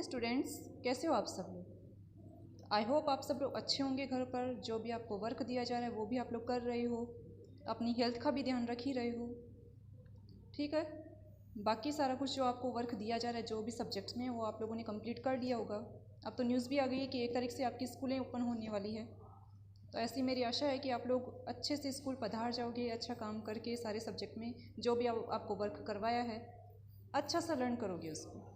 Morning students, कैसे हो आप सब लोग। आई होप आप सब लोग अच्छे होंगे। घर पर जो भी आपको वर्क दिया जा रहा है वो भी आप लोग कर रहे हो, अपनी हेल्थ का भी ध्यान रख ही रहे हो, ठीक है। बाकी सारा कुछ जो आपको वर्क दिया जा रहा है जो भी सब्जेक्ट्स में, वो आप लोगों ने कंप्लीट कर लिया होगा। अब तो न्यूज़ भी आ गई है कि 1 तारीख से आपकी स्कूलें ओपन होने वाली है। तो ऐसी मेरी आशा है कि आप लोग अच्छे से स्कूल पधार जाओगे, अच्छा काम करके सारे सब्जेक्ट में जो भी आपको वर्क करवाया है अच्छा सा लर्न करोगे उसको।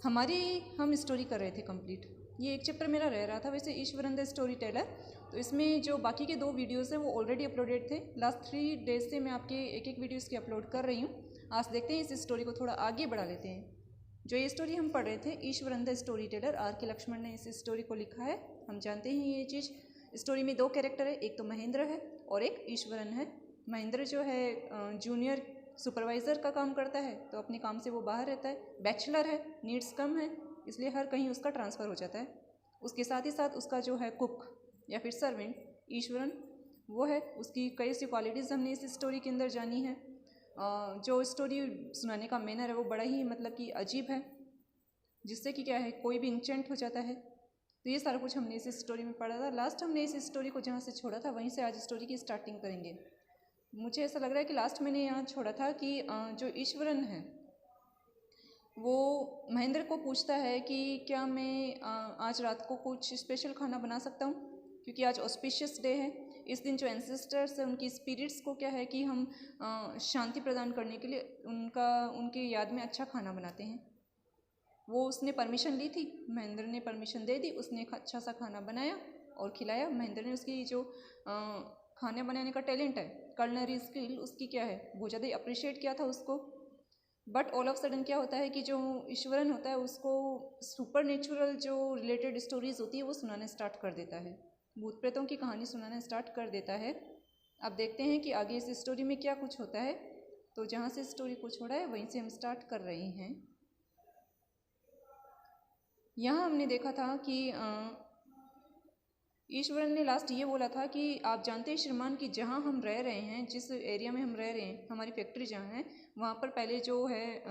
हम स्टोरी कर रहे थे कंप्लीट। ये एक चैप्टर मेरा रह रहा था वैसे, ईश्वरन द स्टोरी टेलर। तो इसमें जो बाकी के 2 वीडियोस हैं वो ऑलरेडी अपलोडेड थे। लास्ट 3 डेज से मैं आपके एक वीडियोस की अपलोड कर रही हूँ। आज देखते हैं इस स्टोरी को थोड़ा आगे बढ़ा लेते हैं। जो ये स्टोरी हम पढ़ रहे थे, Iswaran the story teller, R.K. Laxman ने इस स्टोरी को लिखा है। हम जानते हैं ये चीज़। स्टोरी में 2 कैरेक्टर है, एक तो महेंद्र है और एक ईश्वरन है। महेंद्र जो है जूनियर सुपरवाइज़र का काम करता है, तो अपने काम से वो बाहर रहता है। बैचलर है, नीड्स कम है, इसलिए हर कहीं उसका ट्रांसफ़र हो जाता है। उसके साथ ही साथ उसका जो है कुक या फिर सर्वेंट ईश्वरन, वो है। उसकी कई सी क्वालिटीज़ हमने इस स्टोरी के अंदर जानी है। जो स्टोरी सुनाने का मैनर है वो बड़ा ही मतलब कि अजीब है, जिससे कि क्या है कोई भी इंचेंट हो जाता है। तो ये सारा कुछ हमने इस स्टोरी में पढ़ा था। लास्ट हमने इस स्टोरी को जहाँ से छोड़ा था वहीं से आज स्टोरी की स्टार्टिंग करेंगे। मुझे ऐसा लग रहा है कि लास्ट मैंने यहाँ छोड़ा था कि जो ईश्वरन है वो महेंद्र को पूछता है कि क्या मैं आज रात को कुछ स्पेशल खाना बना सकता हूँ, क्योंकि आज ऑस्पिशियस डे है। इस दिन जो एंसेस्टर्स हैं उनकी स्पिरिट्स को क्या है कि हम शांति प्रदान करने के लिए उनकी याद में अच्छा खाना बनाते हैं। वो उसने परमिशन ली थी, महेंद्र ने परमिशन दे दी, उसने एक अच्छा सा खाना बनाया और खिलाया। महेंद्र ने उसकी जो खाने बनाने का टैलेंट है, कलनरी स्किल उसकी क्या है, बहुत ज़्यादा अप्रिशिएट किया था उसको। बट ऑल ऑफ सडन क्या होता है कि जो ईश्वरन होता है उसको सुपर नेचुरल जो रिलेटेड स्टोरीज होती है वो सुनाना स्टार्ट कर देता है, भूत प्रेतों की कहानी सुनाना स्टार्ट कर देता है। अब देखते हैं कि आगे इस स्टोरी में क्या कुछ होता है। तो जहाँ से स्टोरी को छोड़ा है वहीं से हम स्टार्ट कर रहे हैं। यहाँ हमने देखा था कि ईश्वरन ने लास्ट ये बोला था कि आप जानते हैं श्रीमान कि जहाँ हम रह रहे हैं, जिस एरिया में हम रह रहे हैं, हमारी फैक्ट्री जहाँ है वहाँ पर पहले जो है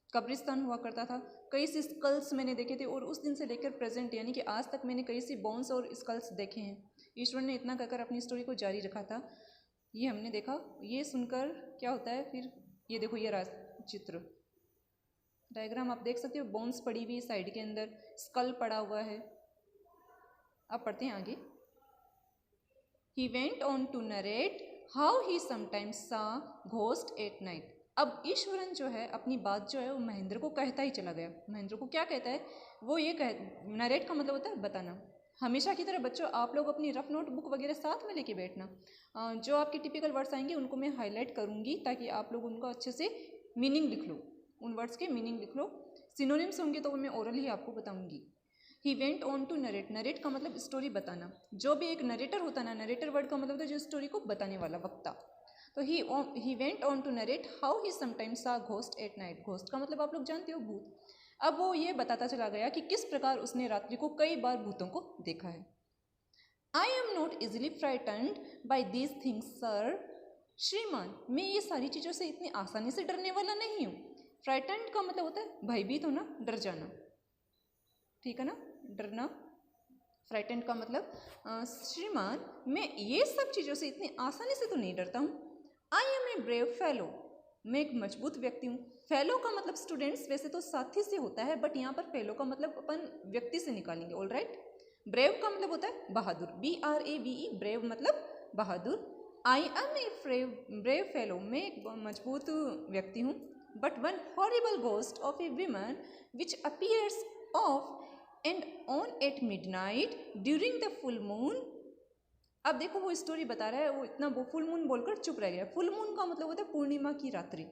कब्रिस्तान हुआ करता था। कई सी स्कल्स मैंने देखे थे और उस दिन से लेकर प्रेजेंट यानी कि आज तक मैंने कई सी बोन्स और स्कल्स देखे हैं। ईश्वरन ने इतना कहकर अपनी स्टोरी को जारी रखा था। ये हमने देखा। ये सुनकर क्या होता है फिर, ये देखो ये चित्र डायग्राम आप देख सकते हो। बोन्स पड़ी हुई साइड के अंदर, स्कल पड़ा हुआ है। अब पढ़ते हैं आगे। He went on to narrate how he sometimes saw ghost at night. अब ईश्वरन जो है अपनी बात जो है वो महेंद्र को कहता ही चला गया। महेंद्र को क्या कहता है, वो ये नरेट का मतलब होता है बताना। हमेशा की तरह बच्चों आप लोग अपनी रफ नोटबुक वगैरह साथ में लेके बैठना। जो आपके टिपिकल वर्ड्स आएंगे उनको मैं हाईलाइट करूँगी ताकि आप लोग उनको अच्छे से मीनिंग लिख लो, उन वर्ड्स के मीनिंग लिख लो। सिनोनिम्स होंगे तो मैं ओरल ही आपको बताऊँगी। He went on to narrate, narrate का मतलब स्टोरी बताना। जो भी एक नरेटर होता है ना, नरेटर वर्ड का मतलब होता है जो स्टोरी को बताने वाला, वक्ता। तो he went on to narrate how he sometimes saw ghost at night. Ghost का मतलब आप लोग जानते हो, भूत। अब वो ये बताता चला गया कि किस प्रकार उसने रात्रि को कई बार भूतों को देखा है। I am not easily frightened by these things sir. श्रीमान, मैं ये सारी चीज़ों से इतनी आसानी से डरने वाला नहीं हूँ। फ्राइटन्ड का मतलब होता है भयभीत होना, डर जाना, ठीक है ना, डरना। फ्राइटेंड का मतलब श्रीमान मैं ये सब चीज़ों से इतनी आसानी से तो नहीं डरता हूँ। I am a brave fellow, मैं एक मजबूत व्यक्ति हूँ। फेलो का मतलब स्टूडेंट्स वैसे तो साथी से होता है, बट यहाँ पर फेलो का मतलब अपन व्यक्ति से निकालेंगे। All right. ब्रेव का मतलब होता है बहादुर, BRAVE, ब्रेव मतलब बहादुर। I am a brave fellow, मैं एक मजबूत व्यक्ति हूँ। But one horrible ghost of a women which appears off and on at midnight during the full moon. अब देखो वो स्टोरी बता रहा है, वो इतना वो फुल मून बोलकर चुप रह गया। फुल मून का मतलब होता है पूर्णिमा की रात्रि,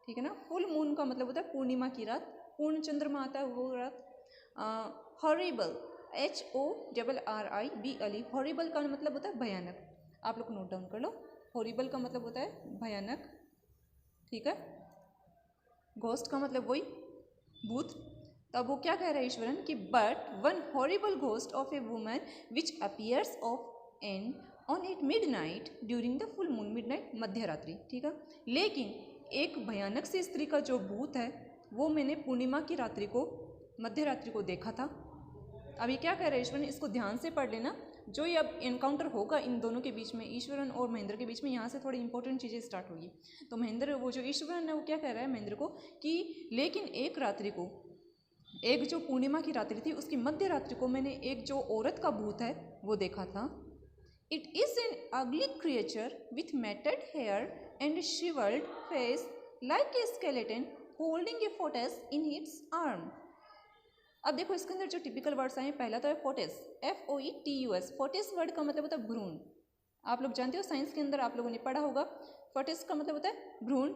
ठीक है ना। फुल मून का मतलब होता है पूर्णिमा की रात, पूर्ण चंद्रमा आता है वो रात। हॉरिबल, HORRIBLE, हॉरिबल का मतलब होता है भयानक। आप लोग नोट डाउन कर लो, हॉरिबल का मतलब होता है भयानक, ठीक है। घोस्ट का मतलब वही भूत। तब वो क्या कह रहा है ईश्वरन कि but one horrible ghost of a woman which appears off and on at midnight during the full moon, midnight मध्य रात्रि, ठीक है। लेकिन एक भयानक सी स्त्री का जो भूत है वो मैंने पूर्णिमा की रात्रि को मध्य रात्रि को देखा था। अब ये क्या कह रहे हैं ईश्वरन, इसको ध्यान से पढ़ लेना। जो ये अब एनकाउंटर होगा इन दोनों के बीच में, ईश्वरन और महेंद्र के बीच में, यहाँ से थोड़ी इंपॉर्टेंट चीज़ें स्टार्ट होगी। तो महेंद्र, वो जो ईश्वरन है वो क्या कह रहा है महेंद्र को कि लेकिन एक रात्रि को, एक जो पूर्णिमा की रात्रि थी उसकी मध्य रात्रि को मैंने एक जो औरत का भूत है वो देखा था। It is an ugly creature with matted hair and shivered face like a skeleton holding a fortress in its arm. अब देखो इसके अंदर जो टिपिकल वर्ड्स आए, पहला तो है फोर्टेस, FOETUS। फोर्टेस वर्ड का मतलब होता है भ्रूण। आप लोग जानते हो, साइंस के अंदर आप लोगों ने पढ़ा होगा। फोर्टेस का मतलब होता है भ्रूण।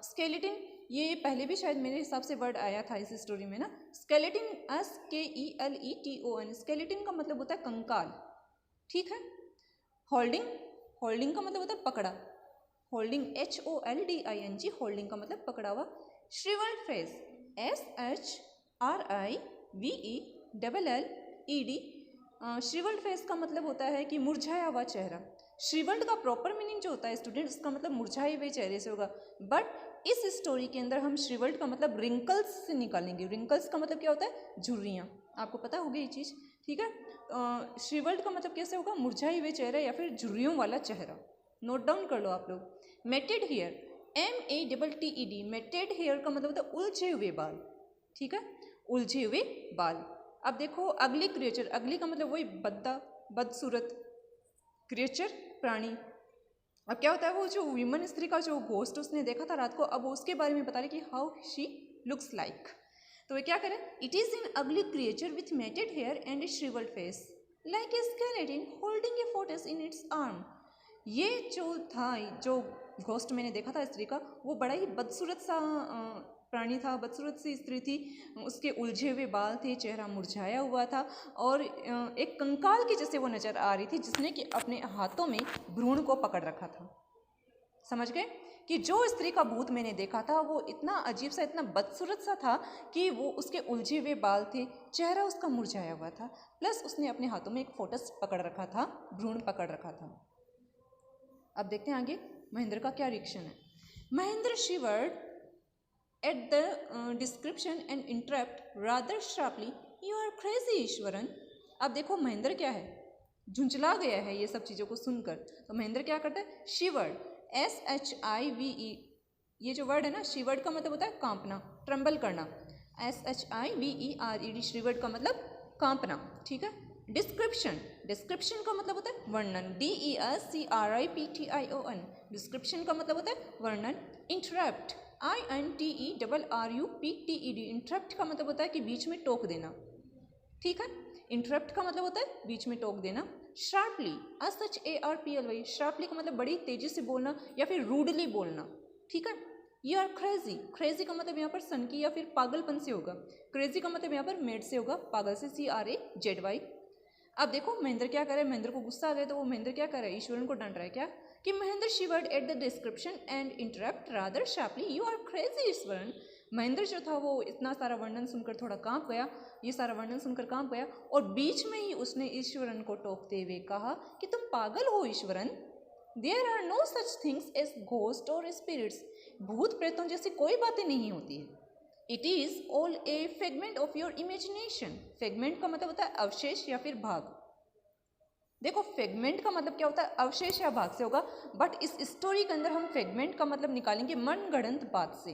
स्केलेटन, ये पहले भी शायद मेरे हिसाब से वर्ड आया था इस स्टोरी में ना। स्केलेटन, SKELETON, स्केलेटन का मतलब होता है कंकाल, ठीक है। होल्डिंग, होल्डिंग का मतलब होता है पकड़ा, होल्डिंग HOLDING, होल्डिंग का मतलब पकड़ा हुआ। Shrivelled face, SHRIVELLED। Shrivelled face का मतलब होता है कि मुरझाया हुआ चेहरा। श्रिवल्ड का प्रॉपर मीनिंग जो होता है स्टूडेंट, उसका मतलब मुरझाए हुए चेहरे से होगा, बट इस स्टोरी के अंदर हम श्रिवल्ड का मतलब रिंकल्स से निकालेंगे। रिंकल्स का मतलब क्या होता है? झुर्रियाँ। आपको पता होगी ये चीज़, ठीक है। श्रिवल्ड का मतलब कैसे होगा? मुरझाए हुए चेहरा या फिर झुर्रियों वाला चेहरा। नोट डाउन कर लो आप लोग। Matted hair, METTED, matted hair का मतलब होता है उलझे हुए बाल, ठीक है, उलझे हुए बाल। अब देखो अगली क्रिएचर, अगली का मतलब वही बद्दा, बदसूरत, क्रिएचर प्राणी। अब क्या होता है, वो जो विमन स्त्री का जो घोस्ट उसने देखा था रात को, अब वो उसके बारे में बता रहे कि हाउ शी लुक्स लाइक। तो वे क्या करें, it is an ugly creature with matted hair and a shrivelled face like a skeleton holding a fortress in its arm. ये जो था, जो घोस्ट मैंने देखा था स्त्री का, वो बड़ा ही बदसूरत सा प्राणी था, बदसूरत सी स्त्री थी। उसके उलझे हुए बाल थे, चेहरा मुरझाया हुआ था और एक कंकाल के जैसे वो नजर आ रही थी, जिसने कि अपने हाथों में भ्रूण को पकड़ रखा था। समझ गए कि जो स्त्री का भूत मैंने देखा था वो इतना अजीब सा, इतना बदसूरत सा था कि वो, उसके उलझे हुए बाल थे, चेहरा उसका मुरझाया हुआ था, प्लस उसने अपने हाथों में एक फोर्ट्रेस पकड़ रखा था, भ्रूण पकड़ रखा था। अब देखते हैं आगे महेंद्र का क्या रिएक्शन है। Mahendra शिवर्ड at the description and interrupt rather sharply, you are crazy Eswaran. अब देखो महेंद्र क्या है, झुंझला गया है ये सब चीज़ों को सुनकर। तो महेंद्र क्या करता है, शिवर्ड, SHIVE, ये जो वर्ड है ना, शिवर्ड का मतलब होता है कांपना, ट्रम्बल करना, SHIVERED, शिवर्ड का मतलब कांपना, ठीक है। डिस्क्रिप्शन, डिस्क्रिप्शन का मतलब होता है वर्णन, DESCRIPTION, डिस्क्रिप्शन का मतलब होता है वर्णन। इंटरप्ट, INTERRUPTED, इंटरप्ट का मतलब होता है कि बीच में टोक देना, ठीक है। इंटरप्ट का मतलब होता है बीच में टोक देना। शार्पली, SHARPLY, शार्पली का मतलब बड़ी तेजी से बोलना या फिर रूडली बोलना, ठीक है। यू आर क्रेजी, क्रेजी का मतलब यहाँ पर सनकी या फिर पागलपन से होगा। क्रेजी का मतलब यहाँ पर मेड से होगा, पागल से, CRAZY। अब देखो महेंद्र क्या कर रहा है, महेंद्र को गुस्सा आ गया तो वो महेंद्र क्या कर रहा है, ईश्वरन को डांट रहा है क्या, कि Mahendra shivered at the description and interrupt rather sharply, you are crazy Iswaran. Mahendra जो था वो इतना सारा वर्णन सुनकर थोड़ा कांप गया, ये सारा वर्णन सुनकर कांप गया और बीच में ही उसने ईश्वरन को टोकते हुए कहा कि तुम पागल हो Iswaran. There are no such things as ghost और स्पिरिट्स, भूत प्रेतों जैसी कोई बातें नहीं होती है। It is all a fragment of your imagination, fragment का मतलब होता है अवशेष या फिर भाग। देखो फ्रेगमेंट का मतलब क्या होता है, अवशेष या भाग से होगा, बट इस स्टोरी के अंदर हम फ्रेगमेंट का मतलब निकालेंगे मनगढ़ंत बात से।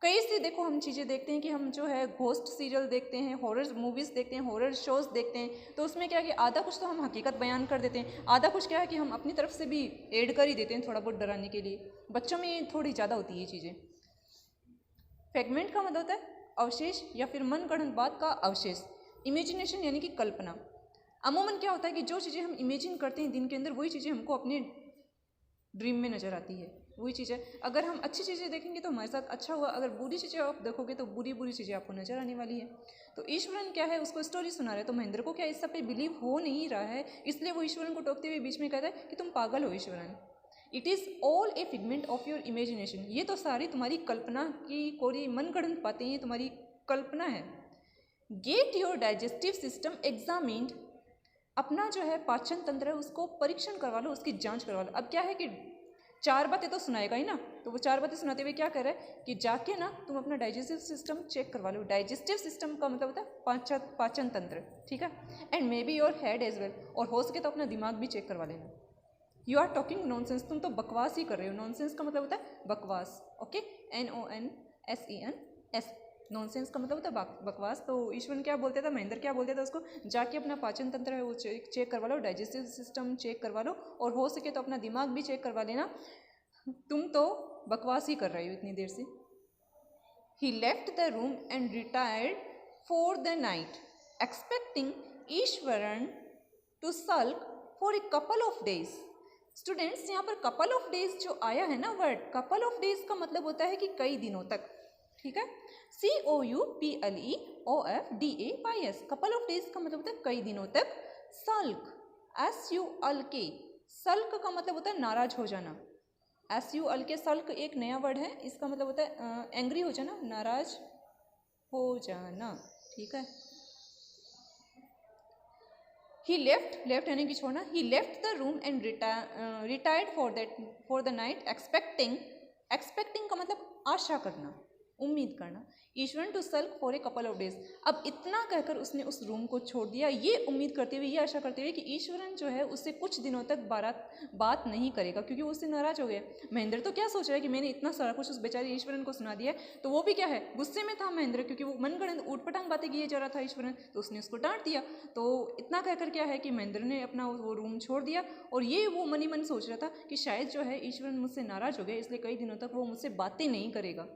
कई से देखो हम चीज़ें देखते हैं कि हम जो है घोस्ट सीरियल देखते हैं, हॉरर मूवीज़ देखते हैं, हॉरर शोज़ देखते हैं, तो उसमें क्या है कि आधा कुछ तो हम हकीकत बयान कर देते हैं, आधा कुछ क्या है कि हम अपनी तरफ से भी ऐड कर ही देते हैं थोड़ा बहुत डराने के लिए। बच्चों में थोड़ी ज़्यादा होती है ये चीज़ें। फ्रेगमेंट का मतलब होता है अवशेष या फिर मनगढ़ंत बात का अवशेष। इमेजिनेशन यानी कि कल्पना। अमूमन क्या होता है कि जो चीज़ें हम इमेजिन करते हैं दिन के अंदर, वही चीज़ें हमको अपने ड्रीम में नज़र आती है, वही चीज़ें। अगर हम अच्छी चीज़ें देखेंगे तो हमारे साथ अच्छा हुआ, अगर बुरी चीज़ें आप देखोगे तो बुरी बुरी चीज़ें आपको नजर आने वाली है। तो ईश्वरन क्या है, उसको स्टोरी सुना रहे, तो महेंद्र को क्या इस सब पे बिलीव हो नहीं रहा है, इसलिए वो ईश्वरन को टोकते हुए बीच में कहता है कि तुम पागल हो Eswaran. It is all A figment of your imagination, ये तो सारी तुम्हारी कल्पना की कोई मनगढ़ंत बातें, ये तुम्हारी कल्पना है। Get your digestive system examined, अपना जो है पाचन तंत्र है उसको परीक्षण करवा लो, उसकी जांच करवा लो। अब क्या है कि 4 बातें तो सुनाएगा ही ना। तो वो 4 बातें सुनाते हुए क्या कर रहा है कि जाके ना तुम अपना डाइजेस्टिव सिस्टम चेक करवा लो। डाइजेस्टिव सिस्टम का मतलब होता है पाचन तंत्र, ठीक है। And maybe your head as well, और हो सके तो अपना दिमाग भी चेक करवा लेना। यू आर टॉकिंग नॉनसेंस, तुम तो बकवास ही कर रहे हो। नॉनसेंस का मतलब होता है बकवास, ओके, NONSENS। नॉनसेंस का मतलब होता है बकवास। तो ईश्वर क्या बोलते था, महेंद्र क्या बोलते था उसको, जाके अपना पाचन तंत्र है वो चेक करवा लो, डाइजेस्टिव सिस्टम चेक करवा लो, और हो सके तो अपना दिमाग भी चेक करवा लेना। तुम तो बकवास ही कर रहे हो इतनी देर से। He left the room and retired for the night, expecting Ishwaran to sulk for a couple of days. Students, यहाँ पर कपल ऑफ डेज जो आया है ना वर्ड, कपल ऑफ डेज का मतलब होता है कि कई दिनों तक, ठीक है। COUPLEOFDAYS, कपल ऑफ डेज का मतलब होता है कई दिनों तक। सल्क, SULK, सल्क का मतलब होता है नाराज हो जाना। SULK, सल्क एक नया वर्ड है, इसका मतलब होता है एंग्री हो जाना, नाराज हो जाना, ठीक है। He left यानी कि छोड़ना। He left the room and retired for the night, expecting का मतलब आशा करना, उम्मीद करना। Ishwaran to sulk for a couple of days, अब इतना कहकर उसने उस रूम को छोड़ दिया, ये उम्मीद करते हुए, ये आशा करते हुए कि ईश्वरन जो है उससे कुछ दिनों तक बात नहीं करेगा, क्योंकि वो उससे नाराज हो गया। महेंद्र तो क्या सोच रहा है कि मैंने इतना सारा कुछ उस बेचारे ईश्वरन को सुना दिया, तो वो भी क्या है, गुस्से में था महेंद्र, क्योंकि वो मनगढ़ंत ऊटपटांग बातें किए जा रहा था ईश्वरन, तो उसने उसको डांट दिया। तो इतना कहकर क्या है कि महेंद्र ने अपना वो रूम छोड़ दिया, और ये वो मनी मन सोच रहा था कि शायद जो है ईश्वरन मुझसे नाराज हो गया, इसलिए कई दिनों तक वो मुझसे बातें नहीं करेगा।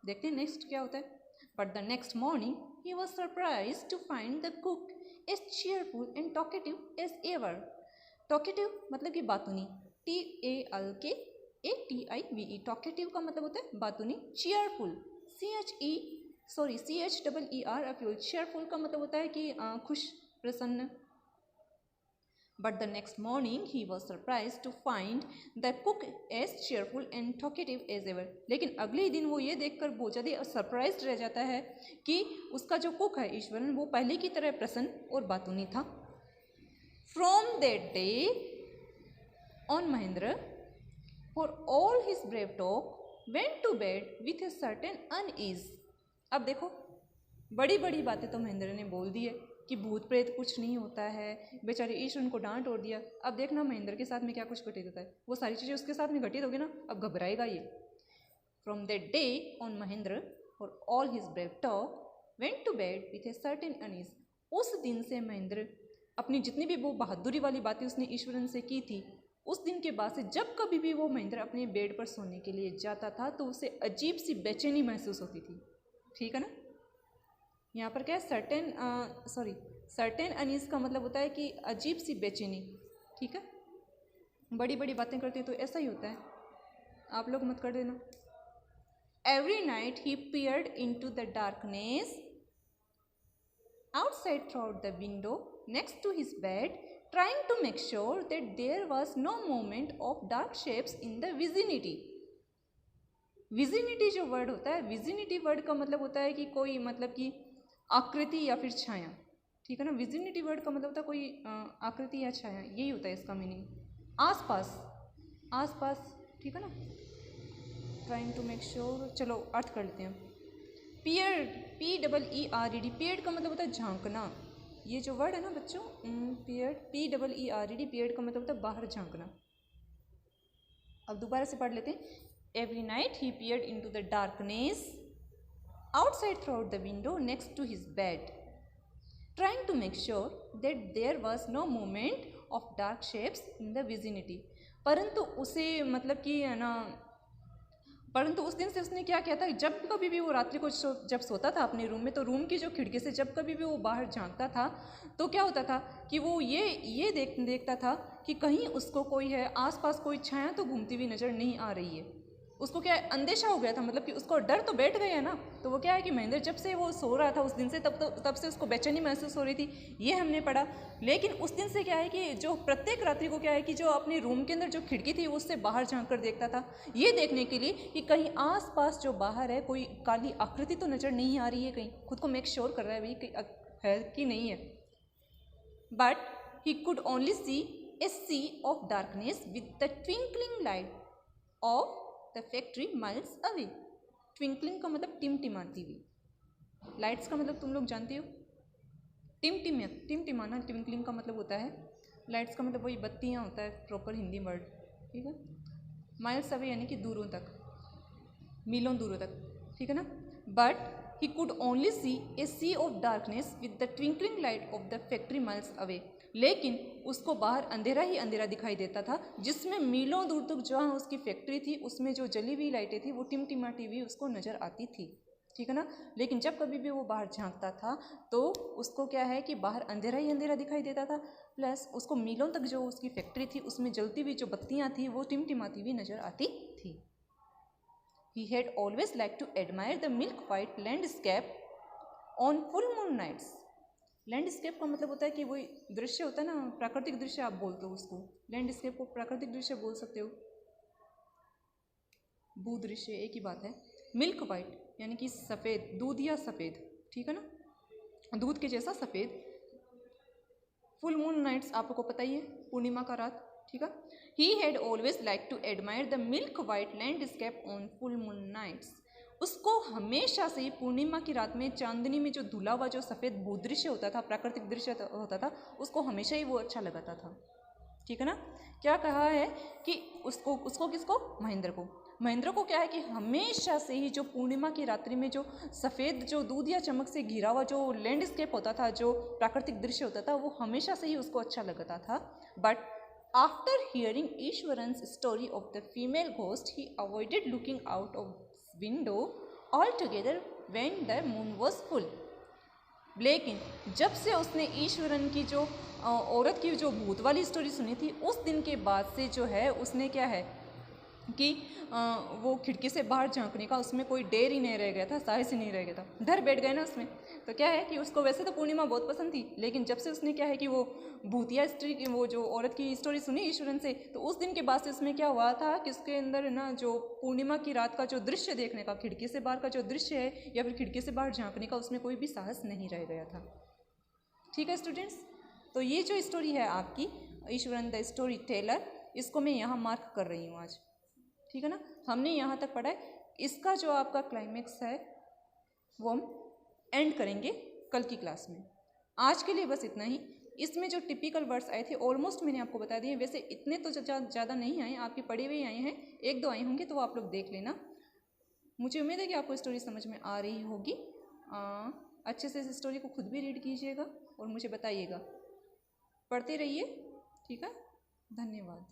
देखते हैं नेक्स्ट क्या होता है। But the next morning he was surprise to find the cook as cheerful and talkative as ever. Talkative मतलब कि बातूनी, TALKATIVE, टॉकेटिव का मतलब होता है बातूनी। चीयरफुल, CHEER, चीयरफुल का मतलब होता है कि खुश, प्रसन्न। But the next morning he was surprised to find the cook as cheerful and talkative as ever. लेकिन अगले ही दिन वो ये देखकर बहुत ज़्यादा सरप्राइज रह जाता है कि उसका जो कुक है ईश्वरन, वो पहले की तरह प्रसन्न और बातूनी था। From that day on, Mahendra, for all his brave talk, went to bed with a certain unease. अब देखो, बड़ी बड़ी बातें तो महेंद्र ने बोल दी है कि भूत प्रेत कुछ नहीं होता है, बेचारे ईश्वर को डांट और दिया। अब देखना महेंद्र के साथ में क्या कुछ घटित होता है, वो सारी चीज़ें उसके साथ में घटित होगी ना, अब घबराएगा ये। From that day on Mahendra for all his brave talk went to bed with a certain unease. उस दिन से महेंद्र अपनी जितनी भी वो बहादुरी वाली बातें उसने ईश्वरन से की थी, उस दिन के बाद से जब कभी भी वो महेंद्र अपने बेड पर सोने के लिए जाता था तो उसे अजीब सी बेचैनी महसूस होती थी, ठीक है ना। यहाँ पर क्या है, सर्टेन अनीस का मतलब होता है कि अजीब सी बेचैनी, ठीक है। बड़ी बड़ी बातें करते हैं तो ऐसा ही होता है, आप लोग मत कर देना। Every night he peered into the darkness outside through the window next to his bed, trying to make sure that there was no movement of dark shapes in the vicinity. विजिनिटी जो वर्ड होता है, विजिनिटी word का मतलब होता है कि कोई, मतलब कि आकृति या फिर छाया, ठीक है ना। विजिनिटी वर्ड का मतलब होता है कोई आकृति या छाया, यही होता है इसका मीनिंग। आसपास, आसपास, ठीक है ना। ट्राइंग टू मेक श्योर, चलो अर्थ कर लेते हैं। पियर्ड, PEERED, पियर्ड का मतलब होता है झांकना। ये जो वर्ड है ना बच्चों, पियर्ड, PEERED, पियर्ड का मतलब होता है बाहर झांकना। अब दोबारा से पढ़ लेते हैं। Every night he peered into the darkness outside through the window next to his bed, trying to make sure that there was no movement of dark shapes in the vicinity. परंतु उसे, मतलब कि है ना, परंतु उस दिन से उसने क्या किया था, जब कभी भी वो रात्रि को जब सोता था अपने रूम में, तो रूम की जो खिड़की से जब कभी भी वो बाहर झांकता था तो क्या होता था कि वो ये देखता था कि कहीं उसको कोई है आसपास, कोई छाया तो घूमती हुई नज़र नहीं आ रही है। उसको क्या है, अंदेशा हो गया था, मतलब कि उसको डर तो बैठ गया ना। तो वो क्या है कि महेंद्र जब से वो सो रहा था उस दिन से, तब से उसको बेचैनी महसूस हो रही थी, ये हमने पढ़ा। लेकिन उस दिन से क्या है कि जो प्रत्येक रात्रि को क्या है कि जो अपने रूम के अंदर जो खिड़की थी उससे बाहर झांक कर देखता था, ये देखने के लिए कि कहीं आसपास जो बाहर है कोई काली आकृति तो नज़र नहीं आ रही है, कहीं खुद को मेक श्योर कर रहा है भाई है कि नहीं है। But he could only see a sea of darkness with the twinkling light. Of the factory miles away. Twinkling का मतलब टिमटिमाती हुई। लाइट्स का मतलब तुम लोग जानते हो, टिमटिमाना ट्विंकलिंग का मतलब होता है। लाइट्स का मतलब वही बत्तियाँ होता है, प्रॉपर हिंदी वर्ड, ठीक है। माइल्स अवे यानी कि दूरों तक, मीलों दूरों तक, ठीक है ना। But he could only see a sea of darkness with the twinkling light of the factory miles away. लेकिन उसको बाहर अंधेरा ही अंधेरा दिखाई देता था, जिसमें मीलों दूर तक जहाँ उसकी फैक्ट्री थी उसमें जो जली हुई लाइटें थी वो टिमटिमाती हुई उसको नज़र आती थी, ठीक है ना। लेकिन जब कभी भी वो बाहर झांकता था तो उसको क्या है कि बाहर अंधेरा ही अंधेरा दिखाई देता था, प्लस उसको मीलों तक जो उसकी फैक्ट्री थी उसमें जलती हुई जो बत्तियाँ थी वो टिमटिमाती हुई नज़र आती थी। He had always liked to admire the milk white landscape on full moon nights. Landscape का मतलब होता है कि वही दृश्य होता है ना, प्राकृतिक दृश्य आप बोलते हो उसको। लैंडस्केप को प्राकृतिक दृश्य बोल सकते हो, भूदृश्य एक ही बात है। मिल्क वाइट यानी कि सफ़ेद, दूध या सफ़ेद, ठीक है ना, दूध के जैसा सफ़ेद। फुल मून नाइट्स आपको पता ही है, पूर्णिमा का रात, ठीक है। He had always like to admire the milk white landscape on full moon nights. उसको हमेशा से ही पूर्णिमा की रात में चांदनी में जो धुला हुआ जो सफ़ेद भूदृश्य होता था, प्राकृतिक दृश्य होता था, उसको हमेशा ही वो अच्छा लगाता था, ठीक है ना। क्या कहा है कि उसको किसको, महेंद्र को क्या है कि हमेशा से ही जो पूर्णिमा की रात्रि में जो सफ़ेद जो दूध या चमक से घिरा हुआ जो लैंडस्केप होता था, जो प्राकृतिक दृश्य होता था, वो हमेशा से ही उसको अच्छा लगता था। But after hearing Ishwaran's story of the female ghost he avoided looking out of window altogether when the moon was full. लेकिन जब से उसने ईश्वरन की जो औरत की जो भूत वाली स्टोरी सुनी थी, उस दिन के बाद से जो है उसने क्या है कि वो खिड़की से बाहर झांकने का उसमें कोई डेर ही नहीं रह गया था, साहस ही नहीं रह गया था, डर बैठ गए ना उसमें। तो क्या है कि उसको वैसे तो पूर्णिमा बहुत पसंद थी, लेकिन जब से उसने क्या है कि वो भूतिया स्त्री की वो जो औरत की स्टोरी सुनी ईश्वरन से, तो उस दिन के बाद से उसमें क्या हुआ था कि उसके अंदर ना जो पूर्णिमा की रात का जो दृश्य देखने का, खिड़की से बाहर का जो दृश्य है या फिर खिड़की से बाहर झांकने का, उसमें कोई भी साहस नहीं रह गया था, ठीक है स्टूडेंट्स। तो ये जो स्टोरी है आपकी ईश्वरन द स्टोरी टेलर, इसको मैं यहाँ मार्क कर रही हूँ आज, ठीक है ना। हमने यहाँ तक पढ़ा है, इसका जो आपका क्लाइमेक्स है वो हम एंड करेंगे कल की क्लास में। आज के लिए बस इतना ही। इसमें जो टिपिकल वर्ड्स आए थे ऑलमोस्ट मैंने आपको बता दिए, वैसे इतने तो ज़्यादा नहीं आए, आपके पढ़े हुए आए हैं, एक दो आए होंगे तो वो आप लोग देख लेना। मुझे उम्मीद है कि आपको स्टोरी समझ में आ रही होगी। अच्छे से इस स्टोरी को खुद भी रीड कीजिएगा और मुझे बताइएगा, पढ़ते रहिए, ठीक है। धन्यवाद।